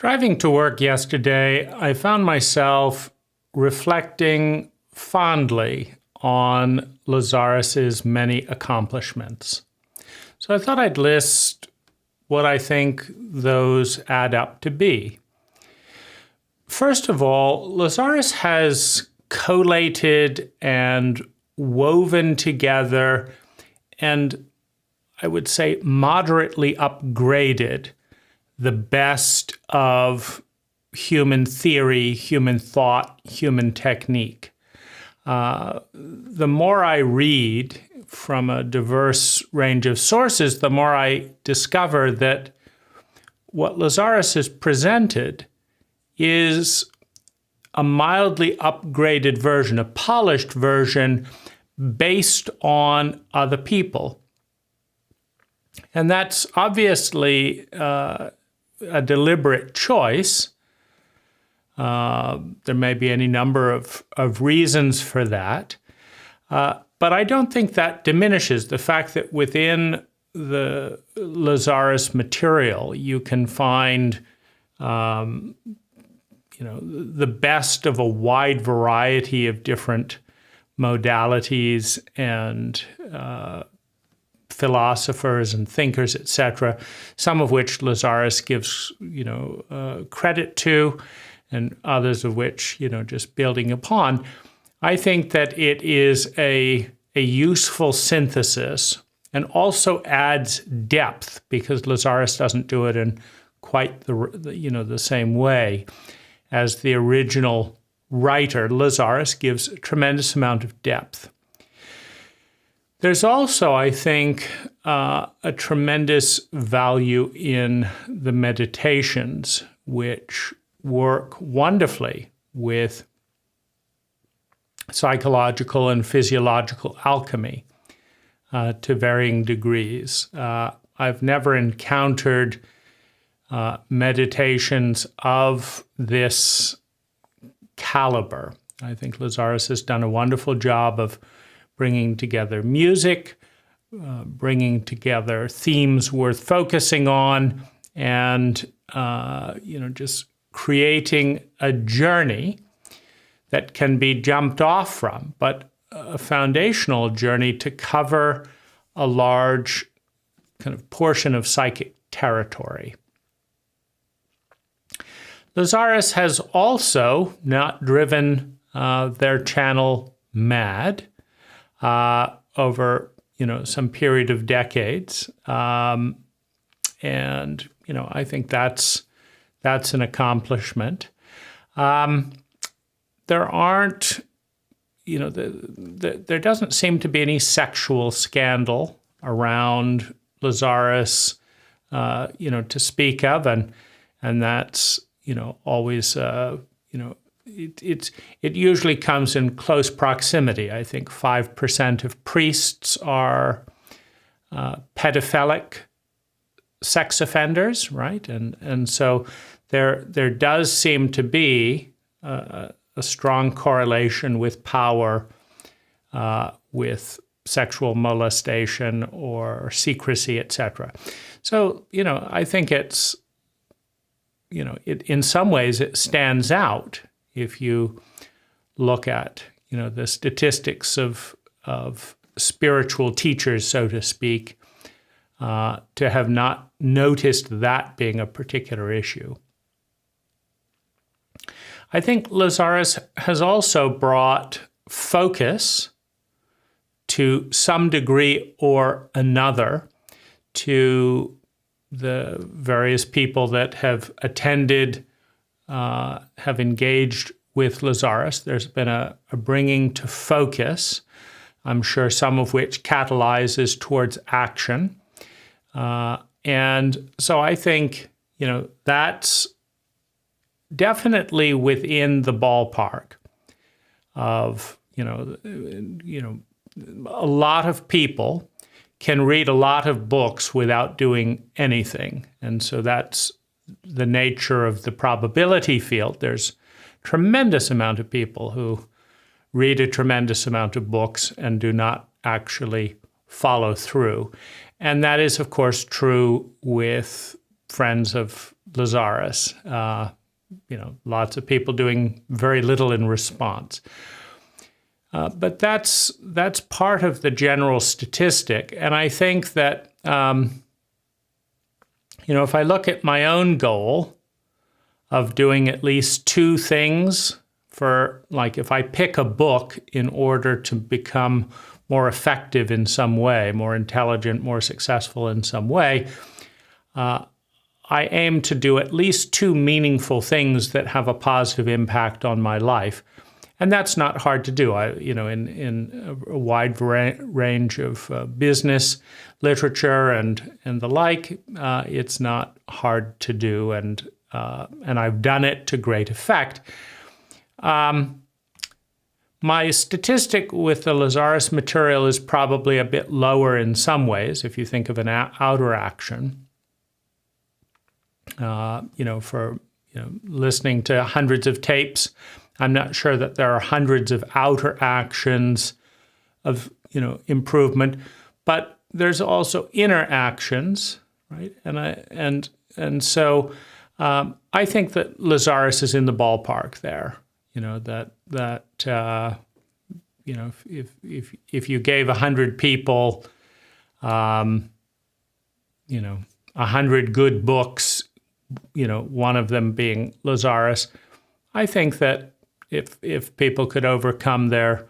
Driving to work yesterday, I found myself reflecting fondly on Lazaris's many accomplishments. So I thought I'd list what I think those add up to be. First of all, Lazaris has collated and woven together and I would say moderately upgraded the best of human theory, human thought, human technique. The more I read from a diverse range of sources, the more I discover that what Lazaris has presented is a mildly upgraded version, a polished version based on other people. And that's obviously a deliberate choice. There may be any number of reasons for that. But I don't think that diminishes the fact that within the Lazaris material, you can find the best of a wide variety of different modalities and philosophers and thinkers, etc., some of which Lazaris gives, credit to, and others of which, just building upon. I think that it is a useful synthesis and also adds depth because Lazaris doesn't do it in quite the same way as the original writer. Lazaris gives a tremendous amount of depth. There's also, I think, a tremendous value in the meditations, which work wonderfully with psychological and physiological alchemy to varying degrees. I've never encountered meditations of this caliber. I think Lazaris has done a wonderful job of bringing together music, bringing together themes worth focusing on, and just creating a journey that can be jumped off from, but a foundational journey to cover a large kind of portion of psychic territory. Lazaris has also not driven their channel mad over some period of decades, and I think that's an accomplishment. There aren't, there doesn't seem to be any sexual scandal around Lazaris, to speak of, and that's always it usually comes in close proximity. I think 5% of priests are pedophilic sex offenders, right? And so there does seem to be a strong correlation with power, with sexual molestation or secrecy, etc. So, I think it's, in some ways it stands out if you look at, the statistics of spiritual teachers, so to speak, to have not noticed that being a particular issue. I think Lazaris has also brought focus to some degree or another to the various people that have attended, have engaged with Lazaris. There's been a bringing to focus, I'm sure some of which catalyzes towards action. And so I think, that's definitely within the ballpark of, a lot of people can read a lot of books without doing anything. And so that's the nature of the probability field. There's a tremendous amount of people who read a tremendous amount of books and do not actually follow through. And that is, of course, true with friends of Lazaris. Lots of people doing very little in response. But that's part of the general statistic. And I think that, if I look at my own goal of doing at least 2 things for, like, if I pick a book in order to become more effective in some way, more intelligent, more successful in some way, I aim to do at least 2 meaningful things that have a positive impact on my life. And that's not hard to do. In a wide range of business literature and the like, it's not hard to do, and I've done it to great effect. My statistic with the Lazaris material is probably a bit lower in some ways, if you think of an outer action. For listening to hundreds of tapes, I'm not sure that there are hundreds of outer actions of improvement, but there's also inner actions, right? And so I think that Lazaris is in the ballpark there. If you gave 100 people, 100 good books, one of them being Lazaris, I think that if people could overcome their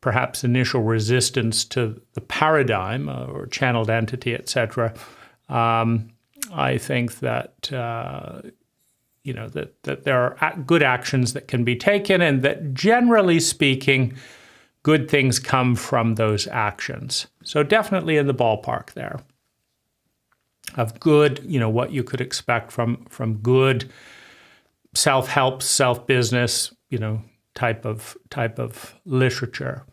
perhaps initial resistance to the paradigm or channeled entity, etc., I think that that there are good actions that can be taken, and that generally speaking, good things come from those actions. So definitely in the ballpark there of good, what you could expect from good self-help, self-business, type of literature.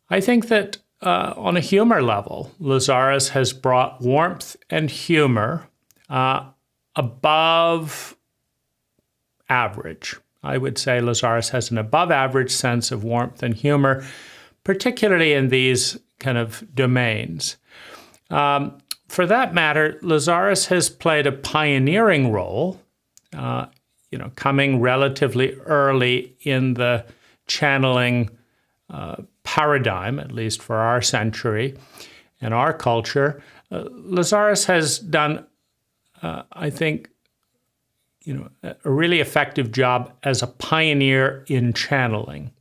I think that on a humor level, Lazaris has brought warmth and humor above average. I would say Lazaris has an above average sense of warmth and humor, particularly in these kind of domains. For that matter, Lazaris has played a pioneering role, coming relatively early in the channeling paradigm, at least for our century and our culture. Lazaris has done, I think, a really effective job as a pioneer in channeling.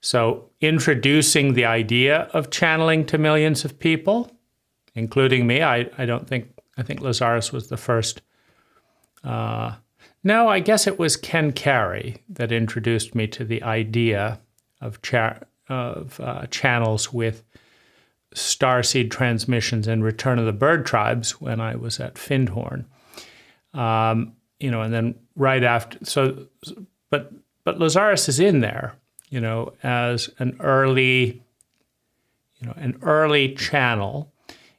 So introducing the idea of channeling to millions of people, including me. I think Lazaris was the first. No, I guess it was Ken Carey that introduced me to the idea of channels with starseed transmissions and Return of the Bird Tribes when I was at Findhorn. And then right after, but Lazaris is in there, as an early channel,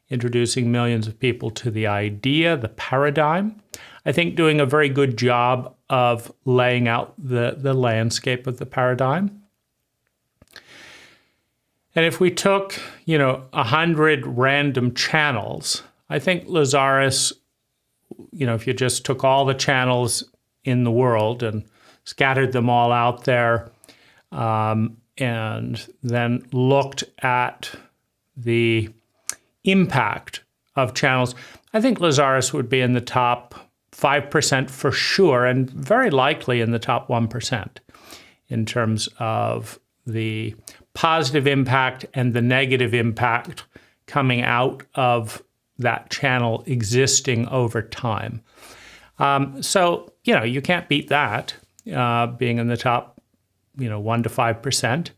introducing millions of people to the idea, the paradigm. I think doing a very good job of laying out the landscape of the paradigm. And if we took, 100 random channels, I think Lazaris, if you just took all the channels in the world and scattered them all out there, and then looked at the impact of channels, I think Lazaris would be in the top 5% for sure, and very likely in the top 1% in terms of the positive impact and the negative impact coming out of that channel existing over time. So, you can't beat that, being in the top, 1 to 5%.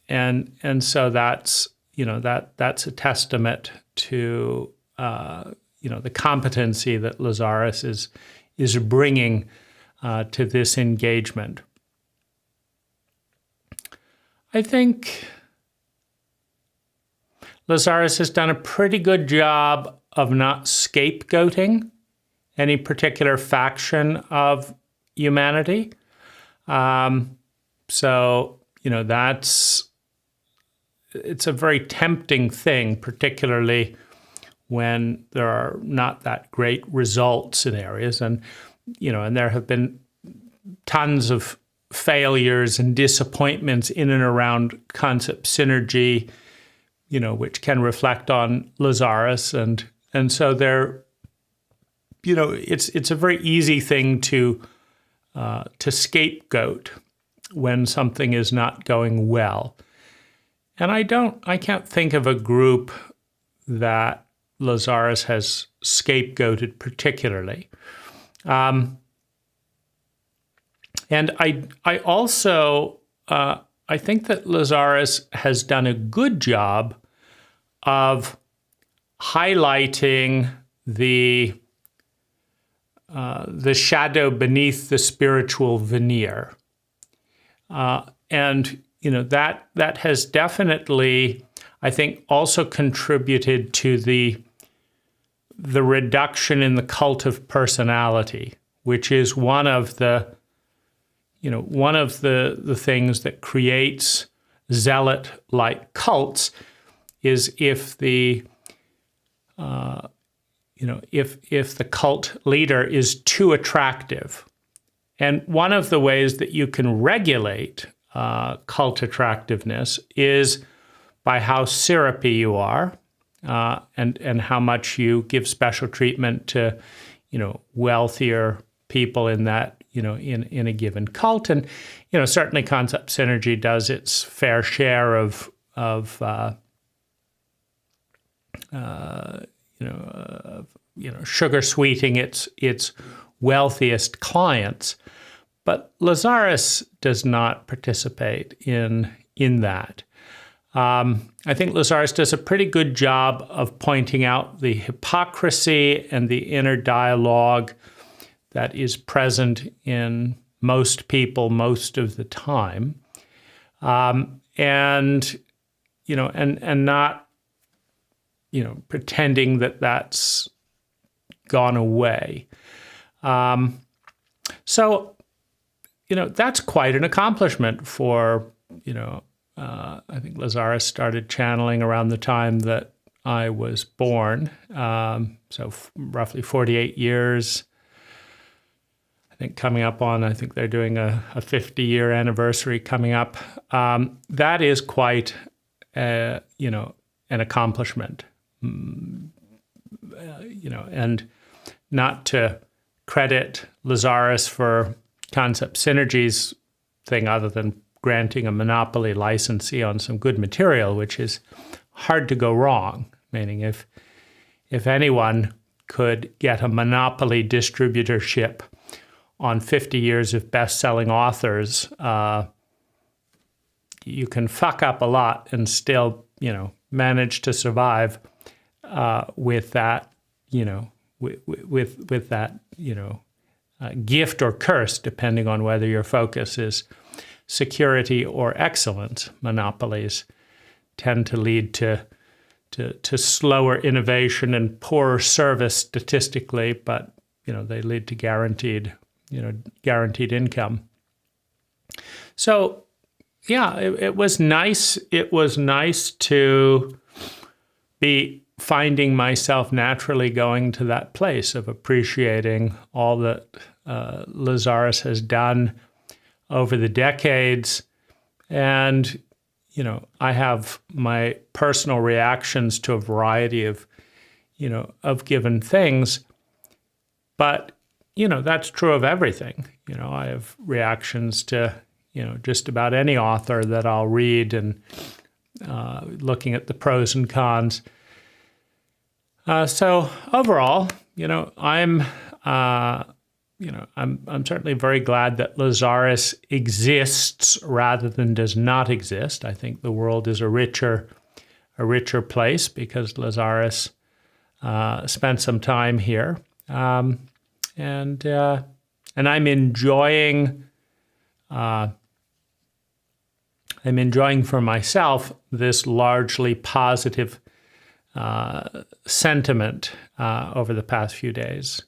And so that's, that's a testament to, the competency that Lazaris is bringing to this engagement. I think Lazaris has done a pretty good job of not scapegoating any particular faction of humanity. So, it's a very tempting thing, particularly when there are not that great results in areas. And, and there have been tons of failures and disappointments in and around concept synergy, which can reflect on Lazaris. And so they're, it's a very easy thing to scapegoat when something is not going well. And I can't think of a group that Lazaris has scapegoated particularly. And I also, I think that Lazaris has done a good job of highlighting the shadow beneath the spiritual veneer. And, that has definitely, I think, also contributed to the reduction in the cult of personality, which is one of the things that creates zealot-like cults is if the if the cult leader is too attractive. And one of the ways that you can regulate cult attractiveness is by how syrupy you are, and how much you give special treatment to, wealthier people in that, in a given cult. And, certainly concept synergy does its fair share of sugar sweeting its wealthiest clients. But Lazaris does not participate in that. I think Lazaris does a pretty good job of pointing out the hypocrisy and the inner dialogue that is present in most people most of the time, and not pretending that that's gone away. So that's quite an accomplishment for I think Lazaris started channeling around the time that I was born, so roughly 48 years. I think coming up on, I think they're doing a 50-year anniversary coming up. That is quite, an accomplishment, and not to credit Lazaris for concept synergies thing other than granting a monopoly licensee on some good material, which is hard to go wrong. Meaning if anyone could get a monopoly distributorship on 50 years of best-selling authors, you can fuck up a lot and still, manage to survive with that, with that, gift or curse, depending on whether your focus is security or excellence. Monopolies tend to lead to slower innovation and poorer service statistically, but they lead to guaranteed income. So yeah, it was nice. It was nice to be finding myself naturally going to that place of appreciating all that Lazaris has done over the decades. And, I have my personal reactions to a variety of, of given things. But, that's true of everything. I have reactions to, just about any author that I'll read, and looking at the pros and cons. So overall, I'm certainly very glad that Lazaris exists rather than does not exist. I think the world is a richer place because Lazaris spent some time here, and I'm enjoying. I'm enjoying for myself this largely positive sentiment over the past few days.